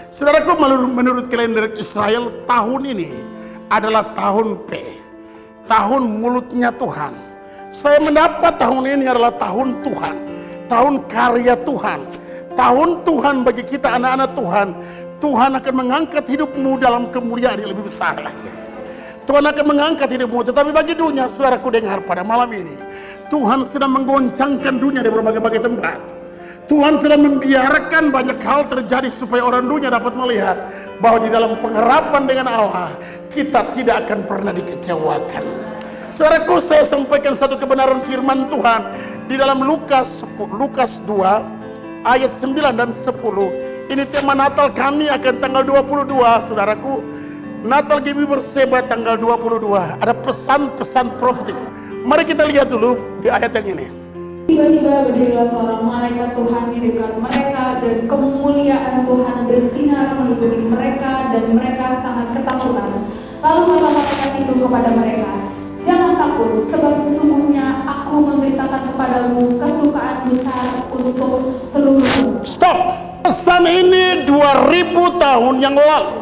Saudaraku, menurut kalender Israel, tahun ini adalah tahun P, tahun mulutnya Tuhan. Saya mendapat tahun ini adalah tahun Tuhan, tahun karya Tuhan, tahun Tuhan bagi kita anak-anak Tuhan. Tuhan akan mengangkat hidupmu dalam kemuliaan yang lebih besar lagi. Tuhan akan mengangkat hidupmu. Tetapi bagi dunia, saudaraku dengar pada malam ini, Tuhan sedang menggoncangkan dunia di berbagai-bagai tempat. Tuhan sedang membiarkan banyak hal terjadi supaya orang dunia dapat melihat bahwa di dalam pengharapan dengan Allah, kita tidak akan pernah dikecewakan. Saudaraku, saya sampaikan satu kebenaran firman Tuhan di dalam Lukas 2 ayat 9 dan 10. Ini tema Natal kami akan tanggal 22, saudaraku. Natal kami berseba tanggal 22. Ada pesan-pesan profetik. Mari kita lihat dulu di ayat yang ini. Tiba-tiba berdirilah seorang malaikat Tuhan di dekat mereka, dan kemuliaan Tuhan bersinar meliputi mereka, dan mereka sangat ketakutan. Lalu kata malaikat itu kepada mereka, "Jangan takut, sebab sesungguhnya aku memberitakan kepadamu kesukaan besar untuk seluruh." Stop. Pesan ini 2000 tahun yang lalu.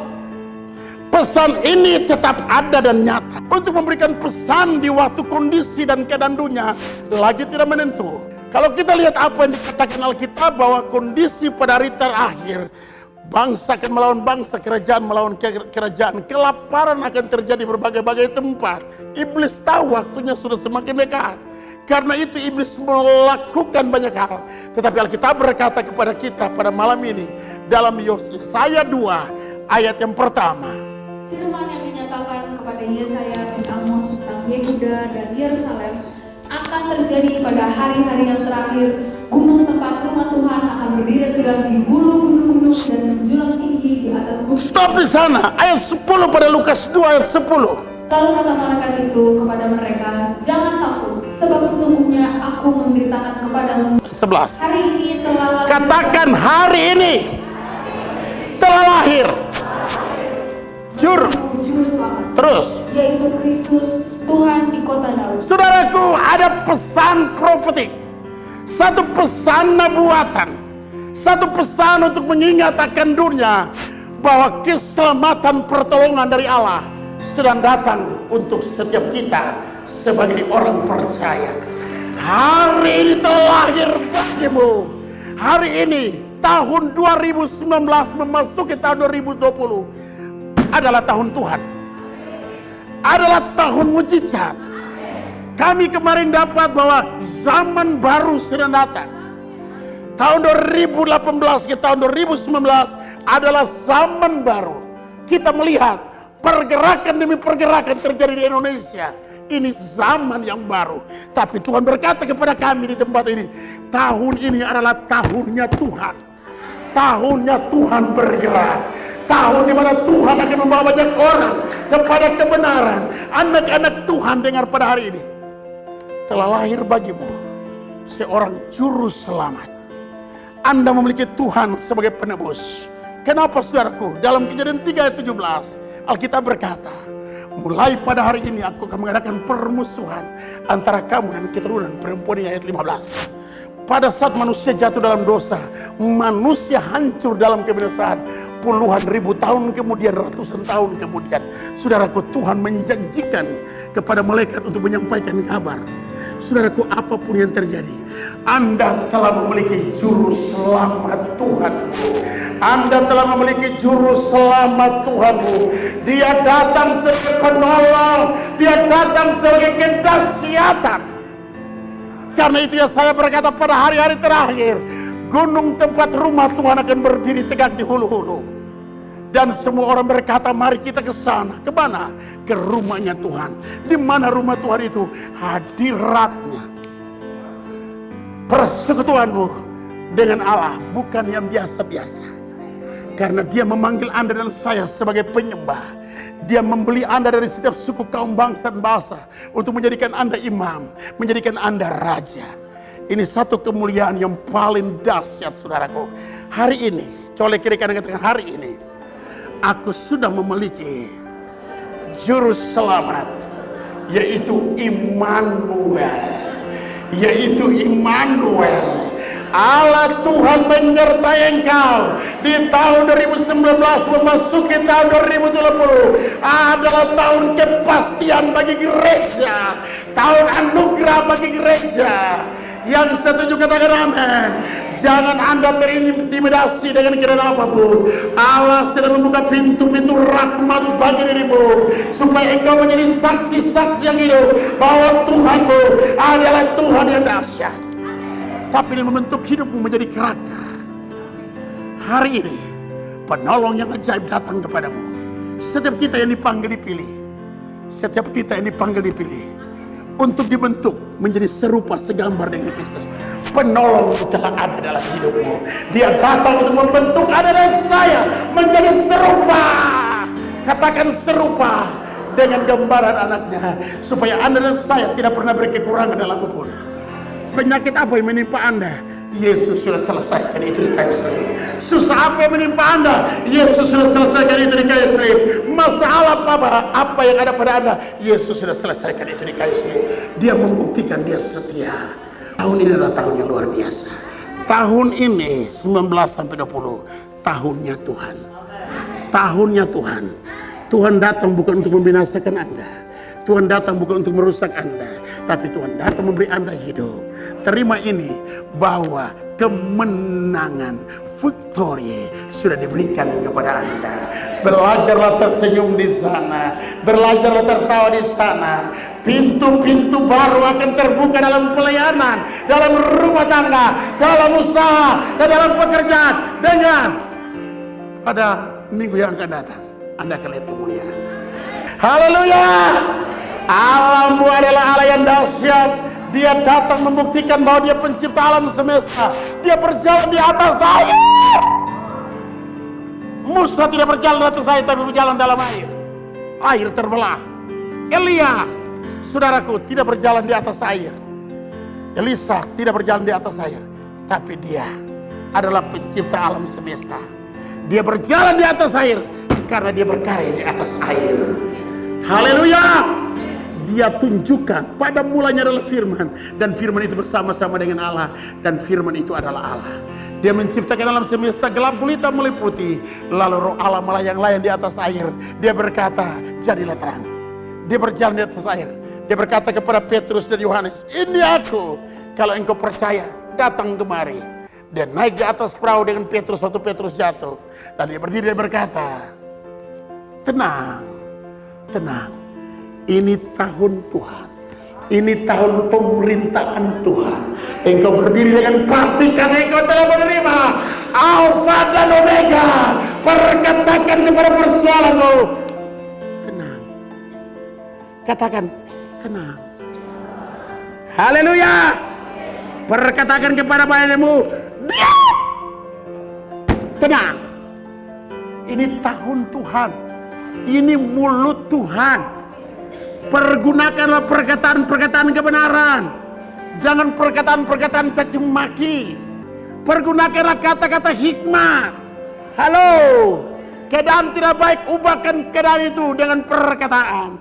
Pesan ini tetap ada dan nyata. Untuk memberikan pesan di waktu kondisi dan keadaan dunia lagi tidak menentu. Kalau kita lihat apa yang dikatakan Alkitab bahwa kondisi pada hari terakhir, bangsa akan melawan bangsa, kerajaan melawan kerajaan, kelaparan akan terjadi berbagai-bagai tempat. Iblis tahu waktunya sudah semakin dekat. Karena itu iblis melakukan banyak hal. Tetapi Alkitab berkata kepada kita pada malam ini dalam Yesaya 2 ayat yang pertama. Firman yang dinyatakan kepada Yesaya bin Amos tentang Yehuda dan Yerusalem akan terjadi pada hari-hari yang terakhir. Gunung tempat rumah Tuhan akan berdiri tegak di hulu gunung-gunung dan menjulang tinggi di atas bukit. Stop di sana, ayat 10 pada Lukas 2 ayat 10. Lalu kata malaikat itu kepada mereka, "Jangan takut, sebab sesungguhnya aku memberitakan kepadamu." 11. Hari ini telah lahir. Katakan hari ini telah lahir juru selamat, terus, yaitu Kristus Tuhan di kota Daud. saudaraku, ada pesan profetik, satu pesan nubuatan, satu pesan untuk mengingatkan dunia bahwa keselamatan pertolongan dari Allah sedang datang untuk setiap kita sebagai orang percaya. Hari ini telah lahir bagimu. Hari ini tahun 2019 memasuki tahun 2020 adalah tahun Tuhan. Adalah tahun mujizat. Kami kemarin dapat bahwa zaman baru sedang datang. Tahun 2018 ke tahun 2019 adalah zaman baru. Kita melihat pergerakan demi pergerakan terjadi di Indonesia. Ini zaman yang baru. Tapi Tuhan berkata kepada kami di tempat ini, tahun ini adalah tahunnya Tuhan. Tahunnya Tuhan bergerak. Tahun di mana Tuhan akan membawa banyak orang kepada kebenaran. Anak-anak Tuhan, dengar pada hari ini. Telah lahir bagimu seorang juru selamat. Anda memiliki Tuhan sebagai penebus. Kenapa, saudaraku? Dalam Kejadian 3 ayat 17, Alkitab berkata, mulai pada hari ini aku akan mengadakan permusuhan antara kamu dan keturunan perempuan, ayat 15. Pada saat manusia jatuh dalam dosa, manusia hancur dalam kebinasaan, puluhan ribu tahun kemudian, ratusan tahun kemudian, saudaraku, Tuhan menjanjikan kepada malaikat untuk menyampaikan kabar. Saudaraku, apapun yang terjadi, Anda telah memiliki juru selamat Tuhanmu. Anda telah memiliki juru selamat Tuhanmu. Dia datang sebagai penolong. Dia datang sebagai kedahsyatan. Karena itu ya saya berkata pada hari-hari terakhir, gunung tempat rumah Tuhan akan berdiri tegak di hulu-hulu. Dan semua orang berkata, mari kita ke sana. Ke mana? Ke rumahnya Tuhan. Di mana rumah Tuhan itu? Hadiratnya. Persekutuanmu dengan Allah bukan yang biasa-biasa. Karena dia memanggil Anda dan saya sebagai penyembah. Dia membeli Anda dari setiap suku, kaum, bangsa, dan bahasa untuk menjadikan Anda imam, menjadikan Anda raja. Ini satu kemuliaan yang paling dahsyat, saudaraku. Hari ini, colek kiri kanan katakan, hari ini aku sudah memiliki juru selamat, yaitu Immanuel. Yaitu Immanuel. Allah Tuhan menyertai engkau di tahun 2019 memasuki tahun 2020 adalah tahun kepastian bagi gereja, tahun anugerah bagi gereja. Yang setuju katakan amin. Jangan Anda terintimidasi dengan kiraan apapun. Allah sedang membuka pintu-pintu rahmat bagi dirimu, supaya engkau menjadi saksi-saksi yang hidup bahwa Tuhanmu adalah Tuhan yang dahsyat. Tapi ini membentuk hidupmu menjadi karakter. Hari ini penolong yang ajaib datang kepadamu. Setiap kita yang dipanggil dipilih, setiap kita yang dipanggil dipilih untuk dibentuk menjadi serupa segambar dengan Kristus. Penolong telah ada dalam hidupmu. Dia datang untuk membentuk Anda dan saya menjadi serupa. Katakan serupa dengan gambaran anaknya, supaya Anda dan saya tidak pernah berkekurangan dalam apapun. Penyakit apa yang menimpa Anda? Yesus sudah selesaikan itu di kayu salib. Susah apa yang menimpa Anda? Yesus sudah selesaikan itu di kayu salib. Masalah apa yang ada pada Anda? Yesus sudah selesaikan itu di kayu salib. Dia membuktikan dia setia. Tahun ini adalah tahun yang luar biasa. Tahun ini 19 sampai 20 tahunnya Tuhan. Tahunnya Tuhan. Tuhan datang bukan untuk membinasakan Anda. Tuhan datang bukan untuk merusak Anda, tapi Tuhan datang memberi Anda hidup. Terima ini bahwa kemenangan, victory sudah diberikan kepada Anda. Belajarlah tersenyum di sana, belajarlah tertawa di sana. Pintu-pintu baru akan terbuka dalam pelayanan, dalam rumah tangga, dalam usaha, dan dalam pekerjaan. Dengan pada minggu yang akan datang, Anda akan lihat kemuliaan. Haleluya! Allahmu adalah Allah yang dahsyat. Dia datang membuktikan bahwa dia pencipta alam semesta. Dia berjalan di atas air. Musa tidak berjalan di atas air, tapi berjalan dalam air. Air terbelah. Elia, saudaraku, tidak berjalan di atas air. Elisa tidak berjalan di atas air, tapi dia adalah pencipta alam semesta. Dia berjalan di atas air karena dia berkarya di atas air. Haleluya! Dia tunjukkan pada mulanya adalah firman, dan firman itu bersama-sama dengan Allah, dan firman itu adalah Allah. Dia menciptakan alam semesta, gelap gulita meliputi, lalu roh Allah melayang-layang di atas air. Dia berkata, jadilah terang. Dia berjalan di atas air. Dia berkata kepada Petrus dan Yohanes, ini aku, kalau engkau percaya datang kemari. Dia naik di atas perahu dengan Petrus waktu Petrus jatuh, dan dia berdiri dan berkata, tenang, tenang. Ini tahun Tuhan. Ini tahun pemerintahan Tuhan. Engkau berdiri dengan pasti karena engkau telah menerima Alfa dan Omega. Perkatakan kepada persoalanmu, tenang. Katakan, tenang. Haleluya. Perkatakan kepada badanmu, diam. Tenang. Ini tahun Tuhan. Ini mulut Tuhan. Pergunakanlah perkataan-perkataan kebenaran. Jangan perkataan-perkataan caci maki. Pergunakanlah kata-kata hikmat. Halo, keadaan tidak baik, ubahkan keadaan itu dengan perkataan.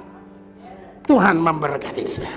Tuhan memberkati kita.